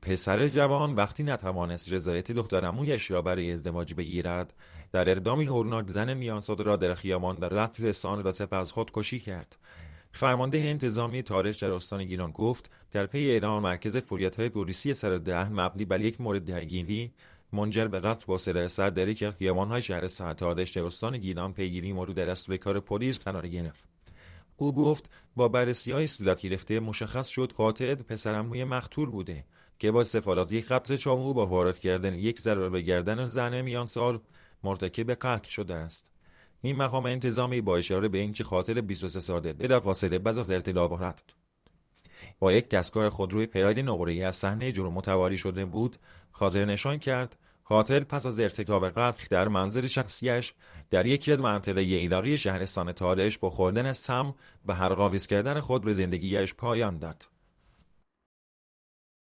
پسر جوان وقتی نتوانست رضایت دخترعمویش را برای ازدواج بگیرد، در اقدامی هولناک زن میانساده را در خیابان در رفت رساند و سپس خودکشی کرد. فرمانده انتظامی تارش در استان گیلان گفت در پی اعلام مرکز فوریت‌های پلیسی سر مبنی بر یک مورد درگیری منجر به قتل با سلاح سر در یکی از خیابان‌های شهر تارش در استان گیلان پیگیری مورد دستور کار پلیس قرار گرفت. او گفت با بررسی‌های صورت گرفته مشخص شد قاتل پسرعموی مقتول بوده که با استفاده یک قبض چاقو با وارد کردن یک ضربه به گردن زن میانسال مرتکب قتل شده است. این مقام انتظامی با اشاره به اینکه قاتل 23 ساله بلافاصله بعد از اطلاع دارد با یک دستگاه خودروی پراید نقره‌ای از صحنه جرم متواری شده بود، خاطر نشان کرد قاتل پس از ارتکاب قتل در منزل شخصیش در یکی از مناطق اداری شهرستان تارش با خوردن سم و هرقاویز کردن خود به زندگیش پایان داد.